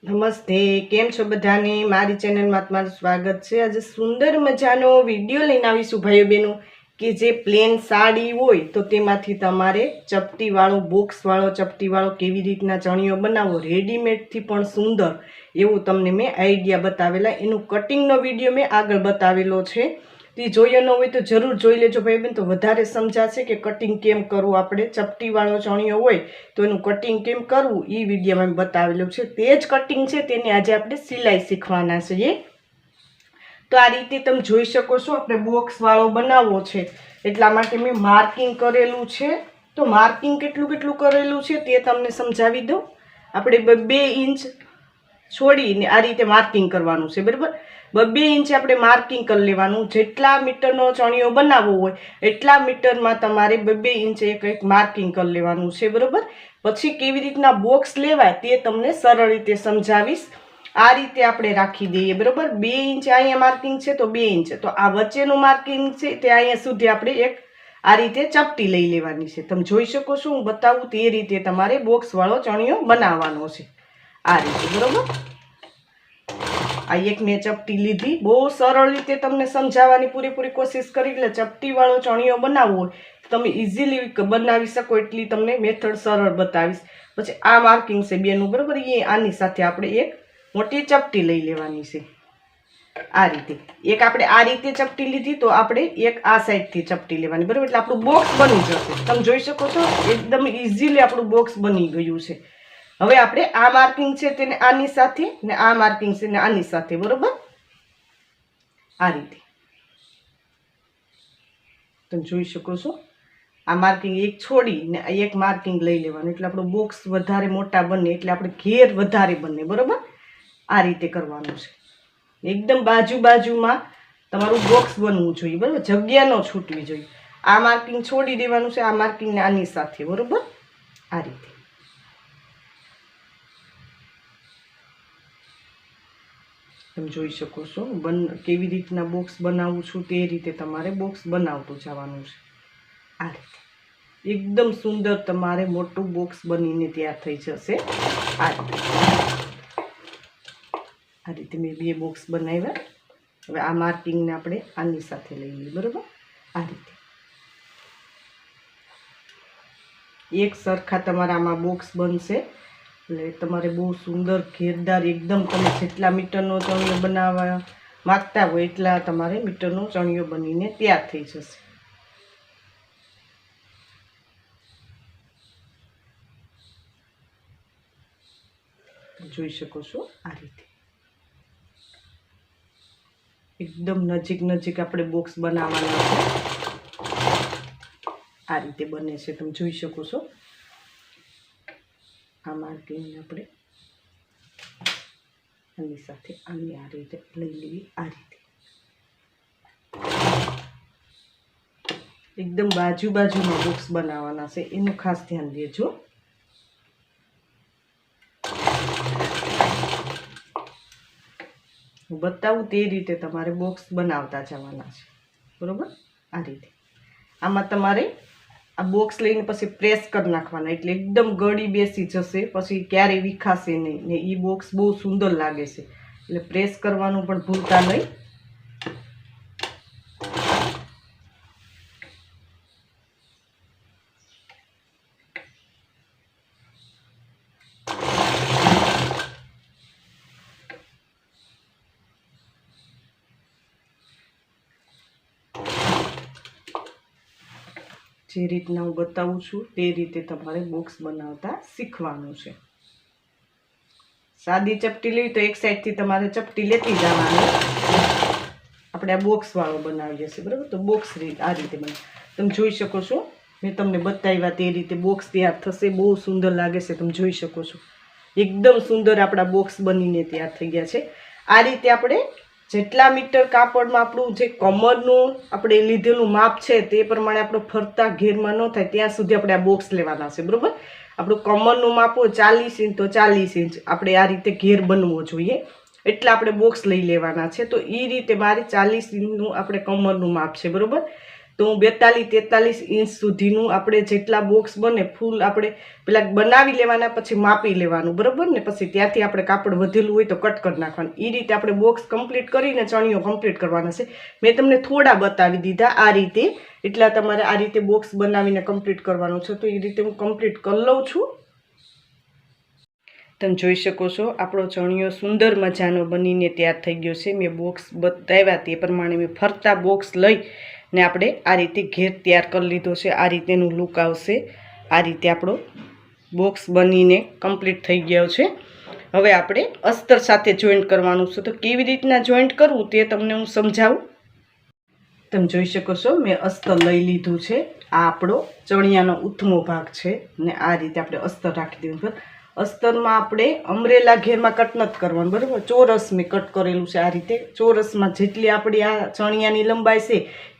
નમસ્તે, કેમ છો બધાને? મારી ચેનલમાં તમારું સ્વાગત છે। આજે સુંદર મજાનો વિડીયો લઈને આવીશું ભાઈઓ બહેનો કે જે પ્લેન સાડી હોય તો તેમાંથી તમારે ચપટીવાળો બોક્સવાળો ચપટીવાળો કેવી રીતના ચણિયો બનાવવો, રેડીમેડથી પણ સુંદર એવું તમને મેં આઈડિયા બતાવેલા। એનું કટિંગનો વિડીયો મેં આગળ બતાવેલો છે, તે જોયો ન હોય તો જરૂર જોઈ લેજો ભાઈ બહેન, તો વધારે સમજાશે કે કટિંગ કેમ કરવું। આપણે ચપટીવાળો ચણિયો હોય તો એનું કટિંગ કેમ કરવું એ વિડીયોમાં મેં બતાવેલું છે। તે જ કટિંગ છે તેની આજે આપણે સિલાઈ શીખવાના છીએ। તો આ રીતે તમે જોઈ શકો છો, આપણે બોક્સવાળો બનાવવો છે એટલા માટે મેં માર્કિંગ કરેલું છે। તો માર્કિંગ કેટલું કેટલું કરેલું છે તે તમને સમજાવી દઉં। આપણે 2 ઇંચ છોડીને આ રીતે માર્કિંગ કરવાનું છે, બરાબર। 2 ઇંચ આપણે માર્કિંગ કરી લેવાનું। જેટલા મીટરનો ચણિયો બનાવવો હોય એટલા મીટરમાં તમારે 2 ઇંચ એક માર્કિંગ કરી લેવાનું છે, બરાબર। પછી કેવી રીતના બોક્સ લેવાય તે તમને સરળ રીતે સમજાવીશ। આ રીતે આપણે રાખી દઈએ, બરાબર। 2 ઇંચ અહીંયા માર્કિંગ છે તો 2 ઇંચ, તો આ વચ્ચેનું માર્કિંગ છે તે અહીંયા સુધી આપણે એક આ રીતે ચપટી લઈ લેવાની છે। તમે જોઈ શકો છો, હું બતાવું તે રીતે તમારે બોક્સવાળો ચણિયો બનાવવાનો છે, આ રીતે, બરાબર। આ એક મેં ચપટી લીધી, બહુ સરળ રીતે તમને સમજાવવાની પૂરેપૂરી કોશિશ કરી। એટલે ચપટીવાળો ચણિયો બનાવવો હોય તમે ઇઝીલી બનાવી શકો એટલી તમને મેથડ સરળ બતાવીશ। પછી આ માર્કિંગ છે 2 નું, બરાબર। એ આની સાથે આપણે એક મોટી ચપટી લઈ લેવાની છે, આ રીતે। એક આપણે આ રીતે ચપટી લીધી તો આપણે એક આ સાઈડથી ચપટી લેવાની, બરાબર। એટલે આપણું બોક્સ બની જશે। તમે જોઈ શકો છો, એકદમ ઇઝીલી આપણું બોક્સ બની ગયું છે। હવે આપણે આ માર્કિંગ છે તેને આની સાથે ને આ માર્કિંગ છે ને આની સાથે, બરોબર, આ રીતે તમે જોઈ શકો છો। આ માર્કિંગ એક છોડી ને એક માર્કિંગ લઈ લેવાનું, એટલે આપણું બોક્સ વધારે મોટા બને, એટલે આપણે ઘેર વધારે બને, બરોબર। આ રીતે કરવાનું છે, એકદમ બાજુ બાજુમાં તમારું બોક્સ બનવું જોઈએ, બરોબર, જગ્યા ન છૂટવી જોઈએ। આ માર્કિંગ છોડી દેવાનું છે, આ માર્કિંગને આની સાથે, બરોબર, આ રીતે। તમે જોઈ શકો છો કેવી રીતના બોક્સ બનાવું છું તે રીતે તમારે બોક્સ બનાવતું જવાનું છે, આ રીતે। એકદમ સુંદર તમારે મોટું બોક્સ બનીને તૈયાર થઈ જશે, આ રીતે। આ રીતે મેં 2 બોક્સ બનાવ્યા। હવે આ માર્કિંગને આપણે આની સાથે લઈ લઈએ, બરાબર, આ રીતે। એક સરખા તમારા આમાં બોક્સ બનશે, એટલે તમારે બહુ સુંદર ઘેરદાર એકદમ, તમે જેટલા મીટરનો ચણિયો બનાવવા માગતા હોય એટલા તમારે મીટરનો ચણિયો બનીને તૈયાર થઈ જશે। જોઈ શકો છો, આ રીતે એકદમ નજીક નજીક આપણે બોક્સ બનાવવાના છે, આ રીતે બને છે, તમે જોઈ શકો છો। આ માર્કિંગ આપણે આની સાથે આની આ રીતે લઈ લેવી, આ રીતે એકદમ બાજુ બાજુમાં બોક્સ બનાવવાના છે, એનું ખાસ ધ્યાન દેજો। હું બતાવું તે રીતે તમારે બોક્સ બનાવતા જવાના છે, બરોબર, આ રીતે। આમાં તમારે આ બોક્સ લઈને પછી પ્રેસ કરી નાખવાના, એટલે એકદમ ગળી બેસી જશે, પછી ક્યારેય વિખાશે નહીં ને એ બોક્સ બહુ સુંદર લાગે છે, એટલે પ્રેસ કરવાનું પણ ભૂલતા નહીં। જે રીતના હું બતાવું છું તે રીતે તમારે બોક્સ બનાવતા શીખવાનું છે। સાદી ચપટી લેવી તો એક સાઈડથી તમારે ચપટી લેતી જવાની। આપણે આ બોક્સવાળો બનાવીએ છીએ, બરાબર, તો બોક્સ આ રીતે બને, તમે જોઈ શકો છો, મેં તમને બતાવ્યા તે રીતે બોક્સ તૈયાર થશે, બહુ સુંદર લાગે છે, તમે જોઈ શકો છો, એકદમ સુંદર આપણા બોક્સ બનીને તૈયાર થઈ ગયા છે। આ રીતે આપણે જેટલા મીટર કાપડમાં આપણું જે કમરનું આપણે લીધેલું માપ છે તે પ્રમાણે આપણો ફરતા ઘેરમાં ન થાય ત્યાં સુધી આપણે આ બોક્સ લેવાના છે, બરાબર। આપણું કમરનું માપ હોય 40 ઇંચ તો 40 ઇંચ આપણે આ રીતે ઘેર બનવો જોઈએ, એટલે આપણે બોક્સ લઈ લેવાના છે। તો એ રીતે મારે 40 ઇંચનું આપણે કમરનું માપ છે, બરાબર। તો હું 42-43 ઇંચ સુધીનું આપણે જેટલા બોક્સ બને ફૂલ આપણે પેલા બનાવી લેવાના, પછી માપી લેવાનું, બરાબર ને. પછી ત્યાંથી આપણે કાપડ વધેલું હોય તો કટ કરી નાખવાનું. એ રીતે આપણે બોક્સ કમ્પ્લીટ કરીને ચણિયો કમ્પ્લીટ કરવાના છે. મેં તમને થોડા બતાવી દીધા આ રીતે, એટલા તમારે આ રીતે બોક્સ બનાવીને કમ્પ્લીટ કરવાનું છે. તો એ રીતે હું કમ્પ્લીટ કરી લઉં છું. તમે જોઈ શકો છો આપણો ચણિયો સુંદર મજાનો બનીને તૈયાર થઈ ગયો છે. મેં બોક્સ બતાવ્યા તે પ્રમાણે મેં ફરતા બોક્સ લઈને આપણે આ રીતે ઘેર તૈયાર કરી લીધો છે. આ રીતેનું લુક આવશે. આ રીતે આપણો બોક્સ બનીને કમ્પ્લીટ થઈ ગયો છે. હવે આપણે અસ્તર સાથે જોઈન્ટ કરવાનું છે. તો કેવી રીતના જોઈન્ટ કરવું તે તમને હું સમજાવું. તમે જોઈ શકો છો મેં અસ્તર લઈ લીધું છે. આ આપણો ચણિયાનો ઉથમો ભાગ છે ને આ રીતે આપણે અસ્તર રાખી દેવું. અસ્તરમાં આપણે અમરેલા ઘેરમાં કટ નથી કરવાનું, બરાબર. ચોરસ મેં કટ કરેલું છે. આ રીતે ચોરસમાં જેટલી આપણી આ ચણિયાની લંબાઈ છે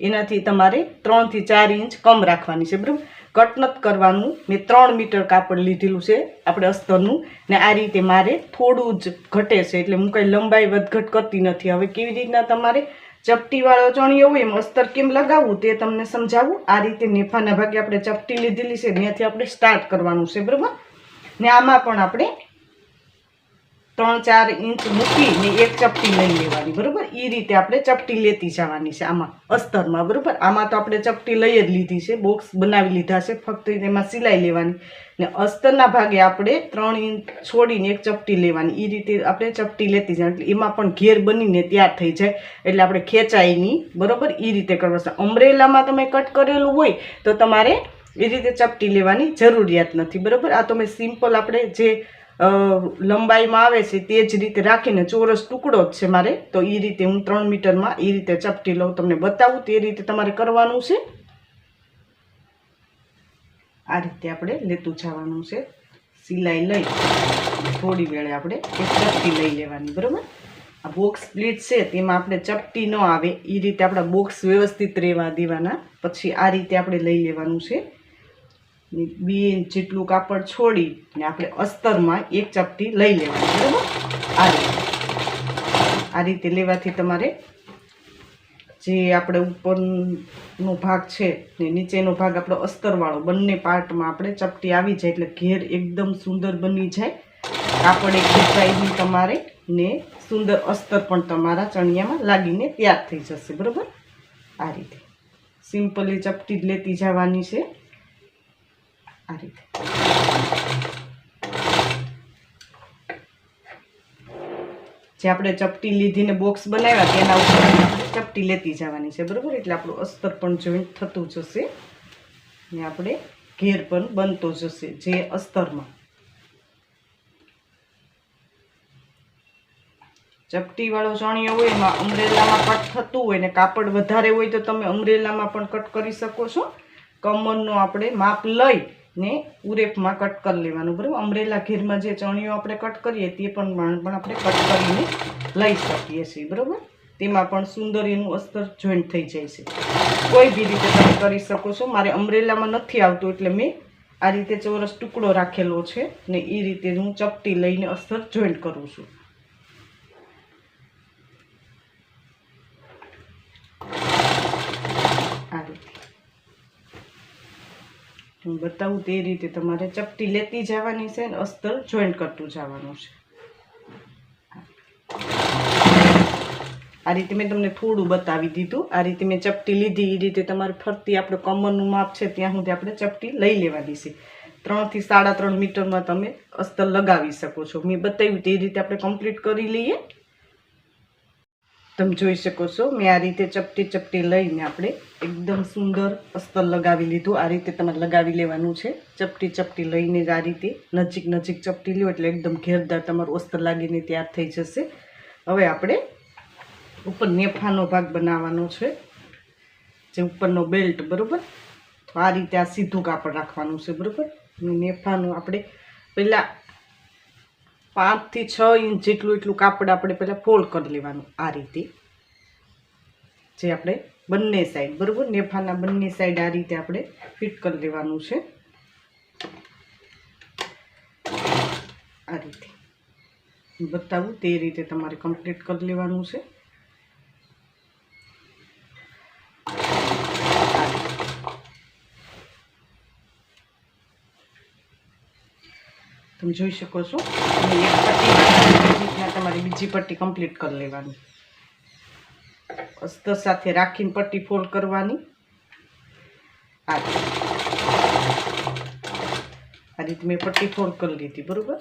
એનાથી તમારે 3 થી 4 ઇંચ કમ રાખવાની છે, બરાબર. કટ નથી કરવાનું. મેં 3 મીટર કાપડ લીધેલું છે આપણે અસ્તરનું ને આ રીતે મારે થોડું જ ઘટે છે, એટલે હું કંઈ લંબાઈ વધઘટ કરતી નથી. હવે કેવી રીતના તમારે ચપટીવાળો ચણિયો હોય એમ અસ્તર કેમ લગાવવું તે તમને સમજાવું. આ રીતે નેફાના ભાગે આપણે ચપટી લીધેલી છે ત્યાંથી આપણે સ્ટાર્ટ કરવાનું છે, બરાબર. ને આમાં પણ આપણે 3-4 ઇંચ મૂકીને એક ચપટી લઈ લેવાની, બરાબર. એ રીતે આપણે ચપટી લેતી જવાની છે આમાં અસ્તરમાં, બરાબર. આમાં તો આપણે ચપટી લઈ જ લીધી છે, બોક્સ બનાવી લીધા છે, ફક્ત એમાં સિલાઈ લેવાની. ને અસ્તરના ભાગે આપણે 3 ઇંચ છોડીને એક ચપટી લેવાની. એ રીતે આપણે ચપટી લેતી જાય એટલે એમાં પણ ઘેર બનીને તૈયાર થઈ જાય, એટલે આપણે ખેંચાય નહીં, બરાબર. એ રીતે કરવું છે. અમરેલામાં તમે કટ કરેલું હોય તો તમારે એ રીતે ચપટી લેવાની જરૂરિયાત નથી, બરાબર. આ તો મેં સિમ્પલ આપણે જે લંબાઈમાં આવે છે તે જ રીતે રાખીને ચોરસ ટુકડો જ છે મારે, તો એ રીતે હું 3 મીટરમાં એ રીતે ચપટી લઉં, તમને બતાવું તે રીતે તમારે કરવાનું છે. આ રીતે આપણે લેતું જવાનું છે. સિલાઈ લઈ થોડી વેળે આપણે એક ચપટી લઈ લેવાની, બરાબર. આ બોક્સ સ્પ્લીટ છે તેમાં આપણે ચપટી ન આવે એ રીતે આપણા બોક્સ વ્યવસ્થિત રહેવા દેવાના. પછી આ રીતે આપણે લઈ લેવાનું છે. 2 ઇંચ જેટલું કાપડ છોડીને આપણે અસ્તરમાં એક ચપટી લઈ લેવાની, બરાબર. આ રીતે લેવાથી તમારે જે આપણે ઉપરનો ભાગ છે ને નીચેનો ભાગ આપણો અસ્તરવાળો બંને પાર્ટમાં આપણે ચપટી આવી જાય એટલે ઘેર એકદમ સુંદર બની જાય. કાપડ એક ખેંચાઈને તમારે ને સુંદર અસ્તર પણ તમારા ચણિયામાં લાગીને તૈયાર થઈ જશે, બરાબર. આ રીતે સિમ્પલી ચપટી જ લેતી જવાની છે. આ રીતે જે આપણે ચપટી લીધીને બોક્સ બનાવ્યા તેના ઉપર આપણે ચપટી લેતી જવાની છે, બરાબર. એટલે આપણું અસ્તર પણ જોઈન્ટ થતું જશે ને આપણે ઘેર પણ બનતો જશે. જે અસ્તરમાં ચપટીવાળો ચણિયો હોય એમાં અમરેલામાં કટ થતું હોય ને કાપડ વધારે હોય તો તમે અમરેલામાં પણ કટ કરી શકો છો. કમરનો આપણે માપ લઈ ને ઉરેપમાં કટ કરી લેવાનું, બરાબર. અમરેલા ઘેરમાં જે ચણિયો આપણે કટ કરીએ તે પણ આપણે કટ કરીને લઈ શકીએ છીએ, બરાબર. તેમાં પણ સુંદર એનું અસ્તર જોઈન્ટ થઈ જાય છે. કોઈ બી રીતે તમે કરી શકો છો. મારે અમરેલામાં નથી આવતું એટલે મેં આ રીતે ચોરસ ટુકડો રાખેલો છે ને એ રીતે હું ચપટી લઈને અસ્તર જોઈન્ટ કરું છું. આ રીતે હું બતાવું તે રીતે તમારે ચપટી લેતી જવાની છે અને અસ્તર જોઈન્ટ કરતું જવાનું છે. આ રીતે મેં તમને થોડું બતાવી દીધું. આ રીતે મેં ચપટી લીધી એ રીતે તમારે ફરતી આપણે કમરનું માપ છે ત્યાં સુધી આપણે ચપટી લઈ લેવાની છે. 3 થી 3.5 મીટરમાં તમે અસ્તર લગાવી શકો છો. મેં બતાવ્યું તે રીતે આપણે કમ્પ્લીટ કરી લઈએ. તમે જોઈ શકો છો મેં આ રીતે ચપટી લઈને આપણે એકદમ સુંદર અસ્તર લગાવી લીધું. આ રીતે તમારે લગાવી લેવાનું છે. ચપટી લઈને જ આ રીતે નજીક ચપટી લ્યો એટલે એકદમ ઘેરદાર તમારું અસ્તર લાગીને તૈયાર થઈ જશે. હવે આપણે ઉપર નેફાનો ભાગ બનાવવાનો છે, જે ઉપરનો બેલ્ટ, બરાબર. તો આ રીતે આ સીધું કાપડ રાખવાનું છે, બરાબર. નેફાનું આપણે પહેલાં 5 થી 6 ઇંચ જેટલું કાપડ આપણે પહેલાં ફોલ્ડ કરી લેવાનું. આ રીતે જે આપણે બંને સાઈડ, બરાબર, નેફાના બંને સાઈડ આ રીતે આપણે ફિટ કરી લેવાનું છે. આ રીતે બતાવું તે રીતે તમારે કમ્પ્લીટ કરી લેવાનું છે. તમે જોઈ શકો છો. અને એક પટ્ટી રીતના તમારી બીજી પટ્ટી કમ્પ્લીટ કરી લેવાની. અસ્તર સાથે રાખીને પટ્ટી ફોલ્ડ કરવાની. આ રીતે મેં પટ્ટી ફોલ્ડ કરી લીધી, બરાબર.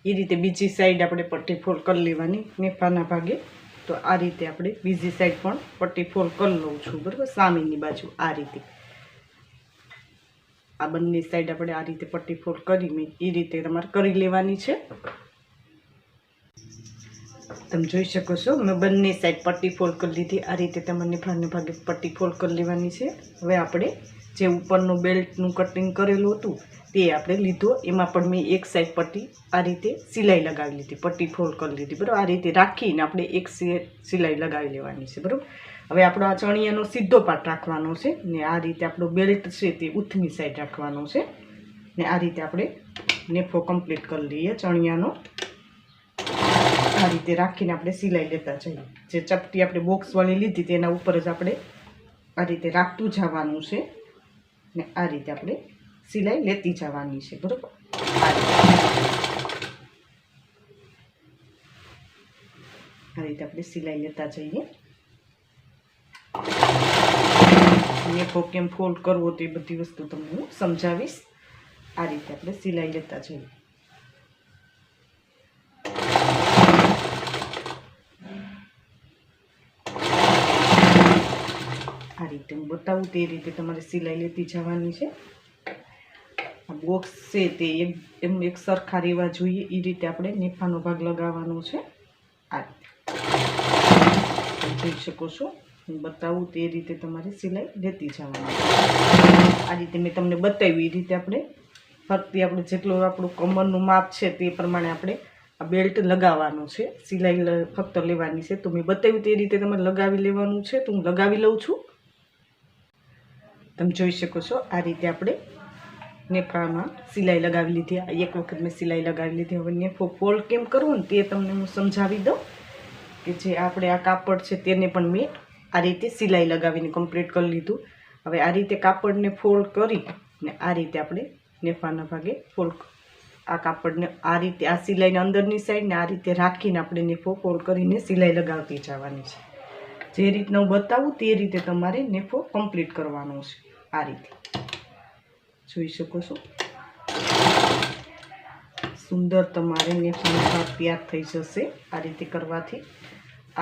એ રીતે બીજી સાઈડ આપણે પટ્ટી ફોલ્ડ કરી લેવાની નેફાના ભાગે. તો આ રીતે આપણે બીજી સાઈડ પણ પટ્ટી ફોલ્ડ કરી લઉં છું, બરાબર. સામેની બાજુ આ રીતે આ બંને સાઈડ આપણે આ રીતે પટ્ટી ફોલ્ડ કરી મેં એ રીતે તમારે કરી લેવાની છે. તમે જોઈ શકો છો મેં બંને સાઈડ પટ્ટી ફોલ્ડ કરી લીધી. આ રીતે તમારે નેફાના ભાગે પટ્ટી ફોલ્ડ કરી લેવાની છે. હવે આપણે જે ઉપરનું બેલ્ટનું કટિંગ કરેલું હતું તે આપણે લીધો. એમાં પણ મેં એક સાઈડ પટ્ટી આ રીતે સિલાઈ લગાવી લીધી, પટ્ટી ફોલ્ડ કરી લીધી, બરાબર. આ રીતે રાખીને આપણે એક સિલાઈ લગાવી લેવાની છે, બરાબર. હવે આપણો આ ચણિયાનો સીધો પાર્ટ રાખવાનો છે ને આ રીતે આપણો બેલ્ટ છે તે ઉથમી સાઈડ રાખવાનો છે ને આ રીતે આપણે નેફો કમ્પ્લીટ કરી લઈએ ચણિયાનો. આ રીતે રાખીને આપણે સિલાઈ લેતા જઈએ. જે ચપટી આપણે બોક્સવાળી લીધી તેના ઉપર જ આપણે આ રીતે રાખતું જવાનું છે ને આ રીતે આપણે સિલાઈ લેતી જવાની છે, બરાબર. આ રીતે આપણે સિલાઈ લેતા જઈએ. નેફો કેમ ફોલ્ડ કરવો તે બધી વસ્તુ તમને હું સમજાવીશ. આ રીતે આપણે સિલાઈ લેતા જઈએ. આ રીતે હું બતાવું તે રીતે તમારે સિલાઈ લેતી જવાની છે. આ બોક્સ છે તે એમ એક સરખા રહેવા જોઈએ એ રીતે આપણે નેફાનો ભાગ લગાવવાનો છે. આ રીતે જોઈ શકો છો હું બતાવું તે રીતે તમારે સિલાઈ લેતી જવાની. આ રીતે મેં તમને બતાવ્યું એ રીતે આપણે ફરતી આપણે જેટલું આપણું કમરનું માપ છે તે પ્રમાણે આપણે આ બેલ્ટ લગાવવાનો છે. સિલાઈ ફક્ત લેવાની છે. તો મેં બતાવ્યું તે રીતે તમારે લગાવી લેવાનું છે. તો હું લગાવી લઉં છું. તમે જોઈ શકો છો આ રીતે આપણે નેફામાં સિલાઈ લગાવી લીધી. એક વખત મેં સિલાઈ લગાવી લીધી. હવે નેફો ફોલ્ડ કેમ કરવો ને તે તમને હું સમજાવી દઉં કે જે આપણે આ કાપડ છે તેને પણ મેં આ રીતે સિલાઈ લગાવીને કમ્પ્લીટ કરી લીધું. હવે આ રીતે કાપડને ફોલ્ડ કરી ને આ રીતે આપણે નેફાના ભાગે ફોલ્ડ આ કાપડને આ રીતે આ સિલાઈને અંદરની સાઈડ ને આ રીતે રાખીને આપણે નેફો ફોલ્ડ કરીને સિલાઈ લગાવતી જવાની છે. જે રીતના હું બતાવું તે રીતે તમારે નેફો કમ્પ્લીટ કરવાનો છે. આ રીતે જોઈ શકો છો સુંદર તમારે નેફાનો ભાગ તૈયાર થઈ જશે. આ રીતે કરવાથી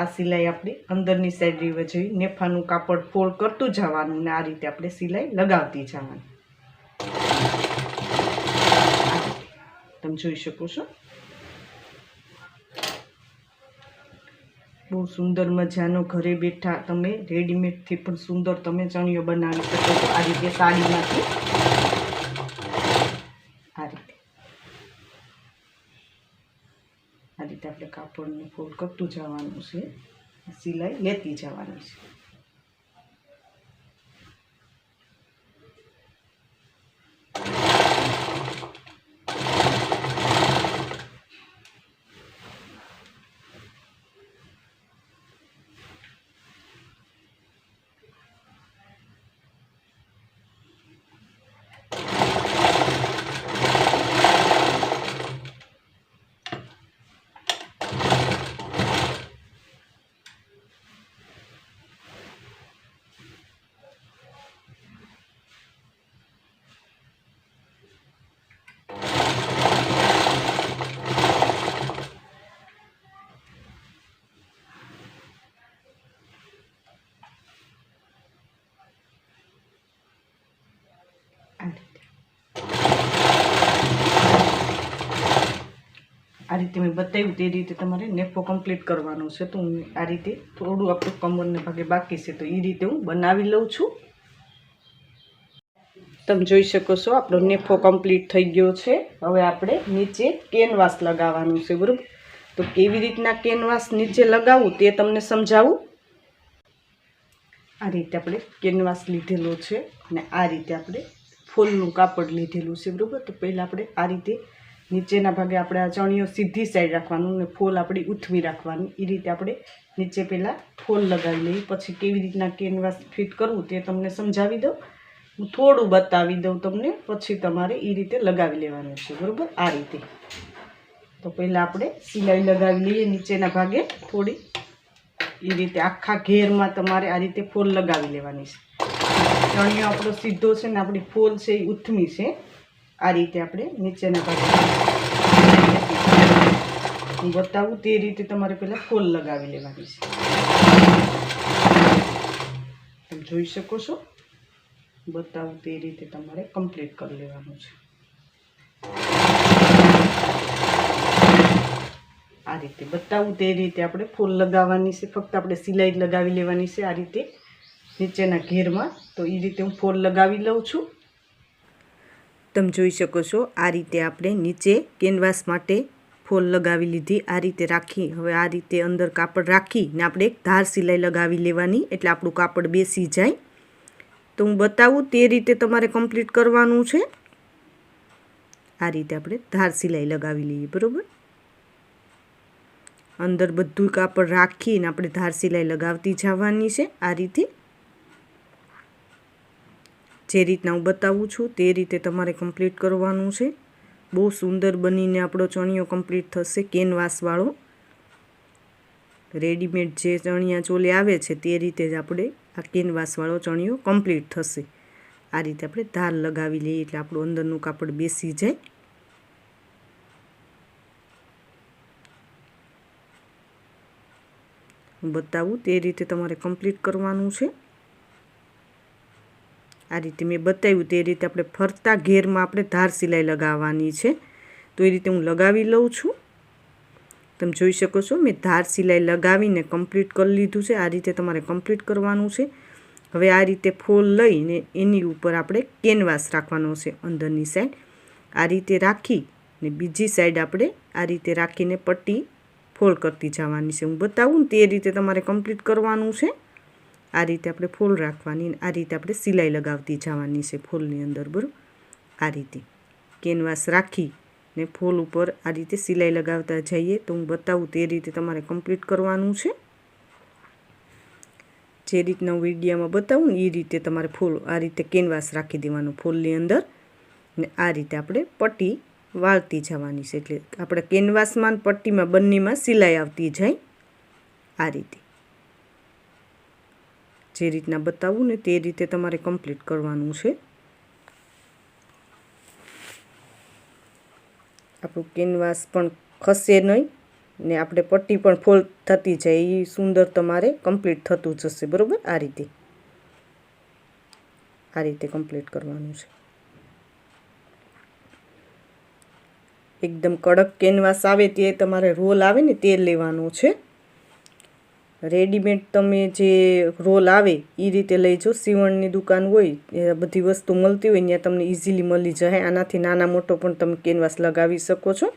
આ સિલાઈ આપણી અંદરની સાઈડ રહેવી જોઈએ. નેફાનું કાપડ ફોલ્ડ કરતું જવાનું ને આ રીતે આપણે સિલાઈ લગાવતી જવાની. તમે જોઈ શકો છો બહુ સુંદર મજાનો ઘરે બેઠા તમે રેડીમેડથી પણ સુંદર તમે ચણિયો બનાવી શકો છો. આ રીતે સાડીમાંથી આ રીતે આપણે કાપડને ફોલ્ડ કરતું જવાનું છે. સિલાઈ લેતી જવાની છે. આ રીતે મેં બતાવ્યું તે રીતે તમારે નેફો કમ્પ્લીટ કરવાનો છે. તો હું આ રીતે થોડું આપણું કમરને ભાગે બાકી છે તો એ રીતે હું બનાવી લઉં છું. તમે જોઈ શકો છો આપણો નેફો કમ્પ્લીટ થઈ ગયો છે. હવે આપણે નીચે કેનવાસ લગાવવાનું છે, બરાબર. તો કેવી રીતના કેનવાસ નીચે લગાવવું તે તમને સમજાવું. આ રીતે આપણે કેનવાસ લીધેલો છે અને આ રીતે આપણે ફૂલનું કાપડ લીધેલું છે, બરાબર. તો પહેલાં આપણે આ રીતે નીચેના ભાગે આપણે આ ચણિયો સીધી સાઈડ રાખવાનું અને ફોલ આપણી ઉથવી રાખવાની. એ રીતે આપણે નીચે પહેલાં ફોલ લગાવી લઈએ. પછી કેવી રીતના કેનવાસ ફિટ કરવું તે તમને સમજાવી દઉં. હું થોડું બતાવી દઉં તમને, પછી તમારે એ રીતે લગાવી લેવાનું છે, બરાબર? આ રીતે. તો પહેલાં આપણે સિલાઈ લગાવી લઈએ નીચેના ભાગે થોડી. એ રીતે આખા ઘેરમાં તમારે આ રીતે ફોલ લગાવી લેવાની છે. ચણિયો આપણો સીધો છે ને આપણી ફોલ છે એ ઉથમી છે. આ રીતે આપણે નીચેના ભાગે હું બતાવું તે રીતે તમારે પહેલાં ફોલ લગાવી લેવાની છે. તમે જોઈ શકો છો, બતાવું તે રીતે તમારે કમ્પ્લીટ કરી લેવાનું છે. આ રીતે બતાવું તે રીતે આપણે ફૂલ લગાવવાની છે. ફક્ત આપણે સિલાઈ લગાવી લેવાની છે આ રીતે નીચેના ઘેરમાં. તો એ રીતે હું ફૂલ લગાવી લઉં છું. તમે જોઈ શકો છો આ રીતે આપણે નીચે કેનવાસ માટે ફોલ લગાવી લીધી. આ રીતે રાખી હવે આ રીતે અંદર કાપડ રાખીને આપણે એક ધાર સિલાઈ લગાવી લેવાની, એટલે આપણું કાપડ બેસી જાય. તો હું બતાવું તે રીતે તમારે કમ્પ્લીટ કરવાનું છે. આ રીતે આપણે ધાર સિલાઈ લગાવી લઈએ, બરાબર? અંદર બધું કાપડ રાખીને આપણે ધાર સિલાઈ લગાવતી જવાની છે. આ રીતે જે રીતના હું બતાવું છું તે રીતે તમારે કમ્પ્લીટ કરવાનું છે. બહુ સુંદર બનીને આપણો ચણિયો કમ્પ્લીટ થશે. કેનવાસવાળો રેડીમેડ જે ચણિયા ચોલી આવે છે તે રીતે જ આપણે આ કેનવાસવાળો ચણિયો કમ્પ્લીટ થશે. આ રીતે આપણે ધાર લગાવી લઈએ એટલે આપણું અંદરનું કાપડ બેસી જાય. હું બતાવું તે રીતે તમારે કમ્પ્લીટ કરવાનું છે. આ રીતે મેં બતાવ્યું તે રીતે આપણે ફરતા ઘેરમાં આપણે ધાર સિલાઈ લગાવવાની છે. તો એ રીતે હું લગાવી લઉં છું. તમે જોઈ શકો છો મેં ધાર સિલાઈ લગાવીને કમ્પ્લીટ કરી લીધું છે. આ રીતે તમારે કમ્પ્લીટ કરવાનું છે. હવે આ રીતે ફોલ લઈને એની ઉપર આપણે કેનવાસ રાખવાનો છે અંદરની સાઈડ. આ રીતે રાખીને બીજી સાઈડ આપણે આ રીતે રાખીને પટ્ટી ફોલ કરતી જવાની છે. હું બતાવું ને તે રીતે તમારે કમ્પ્લીટ કરવાનું છે. આ રીતે આપણે ફોલ રાખવાની અને આ રીતે આપણે સિલાઈ લગાવતી જવાની છે ફોલની અંદર, બરાબર? આ રીતે કેનવાસ રાખીને ફોલ ઉપર આ રીતે સિલાઈ લગાવતા જઈએ. તો હું બતાવું તે રીતે તમારે કમ્પ્લીટ કરવાનું છે. જે રીતના હું વિડીયોમાં બતાવું ને એ રીતે તમારે ફૂલ આ રીતે કેનવાસ રાખી દેવાનું ફૂલની અંદર ને આ રીતે આપણે પટ્ટી વાળતી જવાની છે. એટલે આપણે કેનવાસમાં પટ્ટીમાં બંનેમાં સિલાઈ આવતી જાય. આ રીતે જે રીતના બતાવું ને તે રીતે તમારે કમ્પ્લીટ કરવાનું છે. આપણું કેનવાસ પણ ખસે નહીં ને આપણે પટ્ટી પણ ફોલ થતી જાય એ સુંદર તમારે કમ્પ્લીટ થતું જશે, બરાબર? આ રીતે કમ્પ્લીટ કરવાનું છે. એકદમ કડક કેનવાસ આવે તે તમારે રોલ આવે ને તે લેવાનો છે. રેડીમેડ તમે જે રોલ આવે એ રીતે લઈજો. સીવણની દુકાન હોય એ બધી વસ્તુ મળતી હોય ત્યાં તમને ઇઝીલી મળી જાય. આનાથી નાના મોટો પણ તમે કેનવાસ લગાવી શકો છો.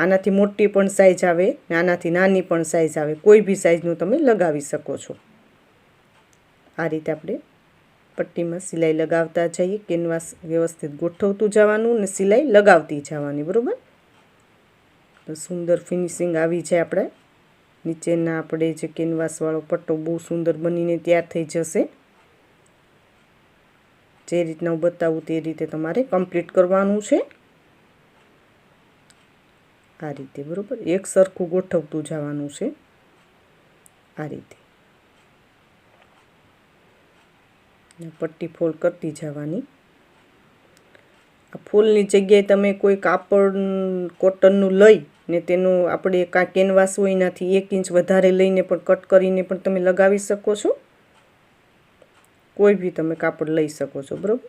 આનાથી મોટી પણ સાઇઝ આવે ને આનાથી નાની પણ સાઇઝ આવે. કોઈ બી સાઇઝનું તમે લગાવી શકો છો. આ રીતે આપણે પટ્ટીમાં સિલાઈ લગાવતા જઈએ. કેનવાસ વ્યવસ્થિત ગોઠવતું જવાનું ને સિલાઈ લગાવતી જવાની, બરાબર? તો સુંદર ફિનિશિંગ આવી જાય. આપણે નીચેના આપણે જે કેનવાસવાળો પટ્ટો બહુ સુંદર બનીને તૈયાર થઈ જશે. જે રીતના હું બતાવું તે રીતે તમારે કમ્પ્લીટ કરવાનું છે. આ રીતે, બરાબર? એક સરખું ગોઠવતું જવાનું છે. આ રીતે પટ્ટી ફોલ કરતી જવાની. આ ફૂલની જગ્યાએ તમે કોઈ કાપડ કોટનનું લઈ ને તેનું આપણે કાં કેનવાસ હોય એનાથી 1 ઇંચ વધારે લઈને પણ કટ કરીને પણ તમે લગાવી શકો છો. કોઈ બી તમે કાપડ લઈ શકો છો, બરાબર?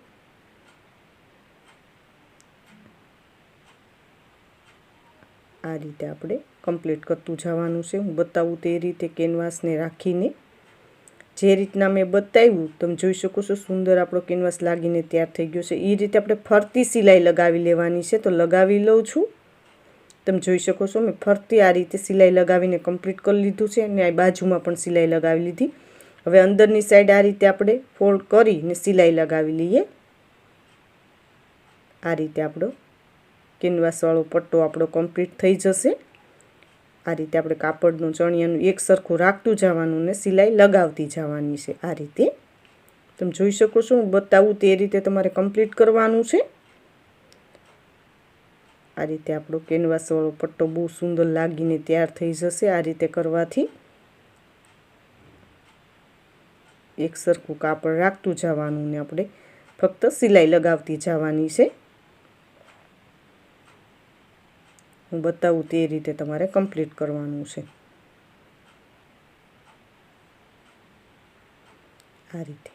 આ રીતે આપણે કમ્પ્લીટ કરતું જવાનું છે. હું બતાવું તે રીતે કેનવાસને રાખીને જે રીતના મેં બતાવ્યું તમે જોઈ શકો છો સુંદર આપણો કેનવાસ લાગીને તૈયાર થઈ ગયો છે. એ રીતે આપણે ફરતી સિલાઈ લગાવી લેવાની છે. તો લગાવી લઉં છું. તમે જોઈ શકો છો મેં ફરતી આ રીતે સિલાઈ લગાવીને કમ્પ્લીટ કરી લીધું છે અને આ બાજુમાં પણ સિલાઈ લગાવી લીધી. હવે અંદરની સાઈડ આ રીતે આપણે ફોલ્ડ કરીને સિલાઈ લગાવી લઈએ. આ રીતે આપણો કેનવાસવાળો પટ્ટો આપણો કમ્પ્લીટ થઈ જશે. આ રીતે આપણે કાપડનું ચણિયાનું એક સરખું રાખતું જવાનું ને સિલાઈ લગાવતી જવાની છે. આ રીતે તમે જોઈ શકો છો, હું બતાવું તે રીતે તમારે કમ્પ્લીટ કરવાનું છે. આ રીતે આપણો કેનવાસવાળો પટ્ટો બહુ સુંદર લાગીને તૈયાર થઈ જશે. આ રીતે કરવાથી એક સરખું કાપડ રાખતું જવાનું ને આપણે ફક્ત સિલાઈ લગાવતી જવાની છે. હું બતાવું તે રીતે તમારે કમ્પ્લીટ કરવાનું છે. આ રીતે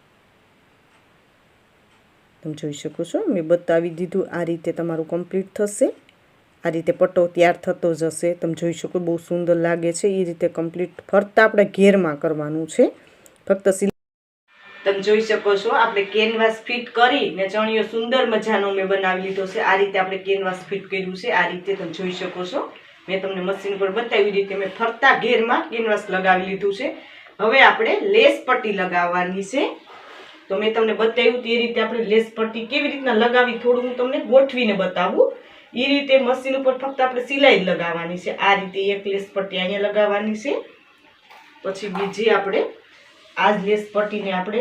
તમે જોઈ શકો છો, મેં બતાવી દીધું. આ રીતે તમારું કમ્પ્લીટ થશે. આ રીતે પટ્ટો તૈયાર થતો જશે. તમે જોઈ શકો બહુ સુંદર લાગે છે. એ રીતે કમ્પ્લીટ ફરતા આપણે ઘેરમાં કરવાનું છે. ફક્ત તમે જોઈ શકો છો, આપણે કેનવાસ ફિટ કરીને ચણિયો સુંદર મજાનો મેં બનાવી લીધો છે. આ રીતે આપણે કેનવાસ ફિટ કર્યું છે. આ રીતે તમે જોઈ શકો છો, મેં તમને મશીન પર બતાવી રીતે મેં ફરતા ઘેરમાં કેનવાસ લગાવી લીધું છે. હવે આપણે લેસ પટ્ટી લગાવવાની છે. તો મેં તમને બતાવ્યું તે રીતે આપણે લેસ પટ્ટી કેવી રીતના લગાવી થોડું હું તમને ગોઠવીને બતાવું. એ રીતે મશીન ઉપર ફક્ત આપણે સિલાઈ લગાવવાની છે. આ રીતે એક લેસ પટ્ટી અહીંયા લગાવવાની છે. પછી બીજી આપણે આ જ લેસ પટ્ટીને આપણે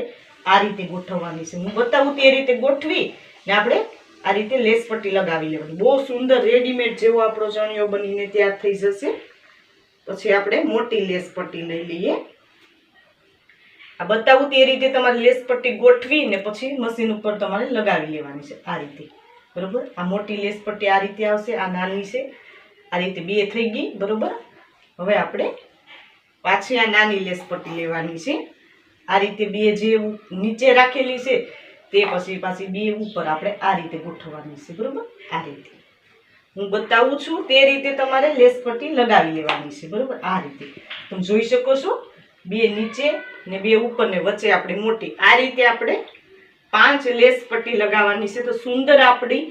આ રીતે ગોઠવવાની છે. હું બતાવું તે રીતે ગોઠવી ને આપણે આ રીતે લેસ પટ્ટી લગાવી લેવાની. બહુ સુંદર રેડીમેડ જેવો આપણો ચણિયો બનીને તૈયાર થઈ જશે. પછી આપણે મોટી લેસ પટ્ટી લઈ લઈએ. આ બતાવું તે રીતે તમારે લેસ પટ્ટી ગોઠવી ને પછી મશીન ઉપર તમારે લગાવી લેવાની છે. આ રીતે બરોબર. આ મોટી લેસ પટ્ટી આ રીતે આવશે, આ નાની છે. આ રીતે બે થઈ ગઈ બરોબર. હવે આપણે પાછી આ નાની લેસ પટ્ટી લેવાની છે. આ રીતે બે જે નીચે રાખેલી છે તે પછી પાછી બે ઉપર આપણે આ રીતે ગોઠવવાની છે બરોબર. આ રીતે હું બતાવું છું તે રીતે તમારે લેસ પટ્ટી લગાવી લેવાની છે બરોબર. આ રીતે તમે જોઈ શકો છો, બે નીચે ને બે ઉપર ને વચ્ચે આપણે મોટી આ રીતે આપણે 5 લેસ પટ્ટી લગાવવાની છે. તો સુંદર આપણી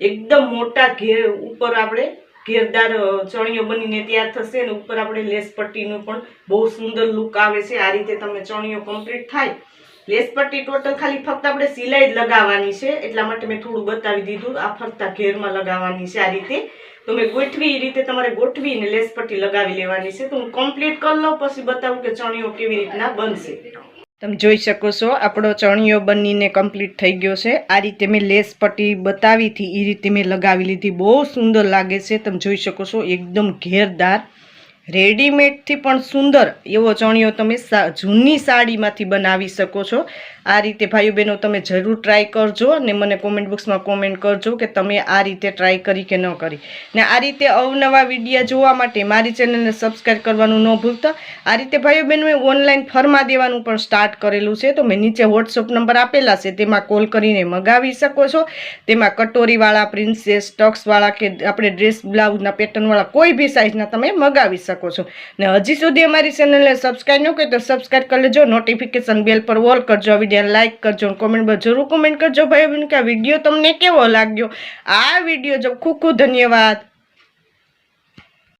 એકદમ મોટા ઘેર ઉપર આપણે ઘેરદાર ચણિયો બનીને તૈયાર થશે. અને ઉપર આપણે લેસ પટ્ટીનું પણ બહુ સુંદર લુક આવે છે. આ રીતે તમે ચણિયો કમ્પ્લીટ થાય. લેસ પટ્ટી ટોટલ ખાલી ફક્ત આપણે સિલાઈ જ લગાવવાની છે, એટલા માટે મેં થોડું બતાવી દીધું. આ ફરતા ઘેરમાં લગાવવાની છે. આ રીતે તમે ગોઠવી એ રીતે તમારે ગોઠવીને લેસ પટ્ટી લગાવી લેવાની છે. તો હું કમ્પ્લીટ કરી લઉં પછી બતાવું કે ચણિયો કેવી રીતના બનશે. તમે જોઈ શકો છો, આપણો ચણિયો બનીને કમ્પ્લીટ થઈ ગયો છે. આ રીતે મેં લેસ પટ્ટી બતાવી હતી એ રીતે મેં લગાવી લીધી. બહુ સુંદર લાગે છે. તમે જોઈ શકો છો, એકદમ ઘેરદાર રેડીમેડથી પણ સુંદર એવો ચણિયો તમે જૂની સાડીમાંથી બનાવી શકો છો. આ રીતે ભાઈઓ બહેનો તમે જરૂર ટ્રાય કરજો અને મને કોમેન્ટ બોક્સમાં કોમેન્ટ કરજો કે તમે આ રીતે ટ્રાય કરી કે ન કરી. ને આ રીતે અવનવા વિડીયો જોવા માટે મારી ચેનલને સબસ્ક્રાઈબ કરવાનું ન ભૂલતા. આ રીતે ભાઈઓ બહેનોએ ઓનલાઈન ફરમા દેવાનું પણ સ્ટાર્ટ કરેલું છે. તો મેં નીચે વોટ્સઅપ નંબર આપેલા છે, તેમાં કોલ કરીને મગાવી શકો છો. તેમાં કટોરીવાળા, પ્રિન્સેસ, ટક્સવાળા કે આપણે ડ્રેસ બ્લાઉઝના પેટર્નવાળા કોઈ બી સાઇઝના તમે મગાવી શકો છો. ને હજી સુધી અમારી ચેનલને સબસ્ક્રાઈબ ન કરી તો સબસ્ક્રાઈબ કરી લેજો. નોટિફિકેશન બેલ પર ઓલ કરજો. વિડીયો લાઈક કરજો, કોમેન્ટમાં જરૂર કોમેન્ટ કરજો ભાઈ બહેન કે આ વિડીયો તમને કેવો લાગ્યો. આ વિડીયો જો ખૂબ ખૂબ ધન્યવાદ.